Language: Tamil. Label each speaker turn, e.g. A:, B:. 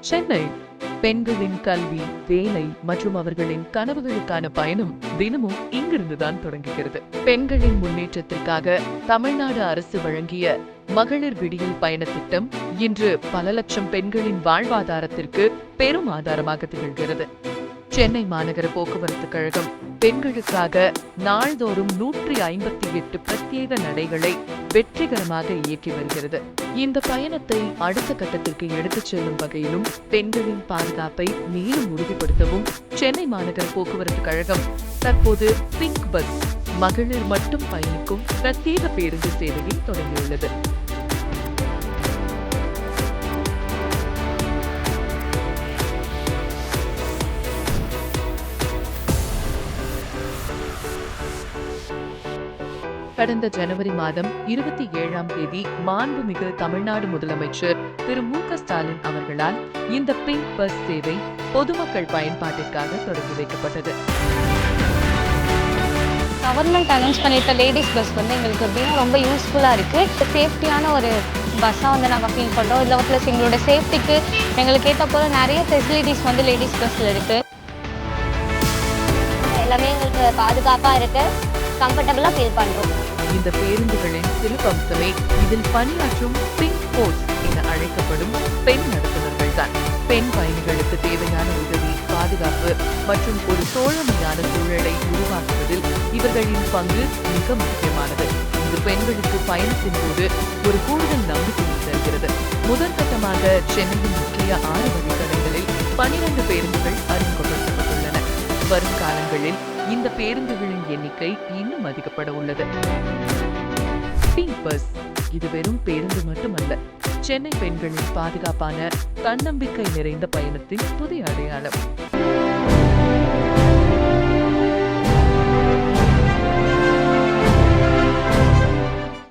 A: சென்னை பெண்களின் கல்வி, வேலை மற்றும் அவர்களின் கனவுகளுக்கான பயணம் தினமும் இங்கிருந்துதான் தொடங்குகிறது. பெண்களின் முன்னேற்றத்திற்காக தமிழ்நாடு அரசு வழங்கிய மகளிர் விடியல் பயண திட்டம் இன்று பல லட்சம் பெண்களின் வாழ்வாதாரத்திற்கு பெரும் ஆதாரமாக திகழ்கிறது. சென்னை மாநகர போக்குவரத்து கழகம் பெண்களுக்காக நாள்தோறும் 158 பிரத்யேக நடைகளை வெற்றிகரமாக இயக்கி வருகிறது. இந்த பயணத்தை அடுத்த கட்டத்திற்கு எடுத்துச் செல்லும் வகையிலும் பெண்களின் பாதுகாப்பை மேலும் உறுதிப்படுத்தவும் சென்னை மாநகர போக்குவரத்து கழகம் தற்போது பிங்க் பஸ் மகளிர் மட்டும் பயணிக்கும் பிரத்யேக பேருந்து சேவையை தொடங்கியுள்ளது. கடந்த ஜனவரி மாதம் 27ஆம் தேதி மாண்புமிகு தமிழ்நாடு முதலமைச்சர் திரு மு.க. ஸ்டாலின் அவர்களால் இந்த பிங்க் பஸ் சேவை பொதுமக்கள் பயன்பாட்டிற்காக தொடங்கி வைக்கப்பட்டது.
B: கவர்மெண்ட் அனௌன்ஸ் பண்ணிட்ட லேடிஸ் பஸ் எங்களுக்கு எப்படின்னா ரொம்ப யூஸ்ஃபுல்லாக இருக்குது. சேஃப்டியான ஒரு பஸ்ஸாக நாங்கள் ஃபீல் பண்ணுறோம். இதில் ப்ளஸ் எங்களோட சேஃப்டிக்கு எங்களுக்கு ஏற்ற போல நிறைய ஃபெசிலிட்டிஸ் லேடிஸ் பஸ்ஸில் இருக்குது.
C: எல்லாமே எங்களுக்கு பாதுகாப்பாக இருக்குது, கம்ஃபர்டபுளாக ஃபீல் பண்ணுறோம்.
A: இந்த பேருந்துகளின் சிறப்பம்சமே இதில் பணியாற்றும் பிங்க் போர்ஸ் என அழைக்கப்படும் பெண் நடத்துனர்கள் தான். பெண் பயணிகளுக்கு தேவையான உதவி, பாதுகாப்பு மற்றும் ஒரு தோழமையான சூழலை உருவாக்குவதில் இவர்களின் பங்கு மிக முக்கியமானது. இது பெண்களுக்கு பயணத்தின் போது ஒரு கூடுதல் நம்பிக்கையை தருகிறது. முதற்கட்டமாக சென்னையின் முக்கிய 6 வழித்தடங்களில் 12 பேருந்துகள் அறிமுகப்படுத்தப்பட்டுள்ளன. வரும் காலங்களில் இந்த பேருந்துகளின் எண்ணிக்கை இன்னும் அதிகப்பட உள்ளது. பிங்க் பஸ் இது வெறும் பேருந்து மட்டுமல்ல, சென்னை பெண்களின் பாதுகாப்பான, தன்னம்பிக்கை நிறைந்த பயணத்தின் புதிய அடையாளம்.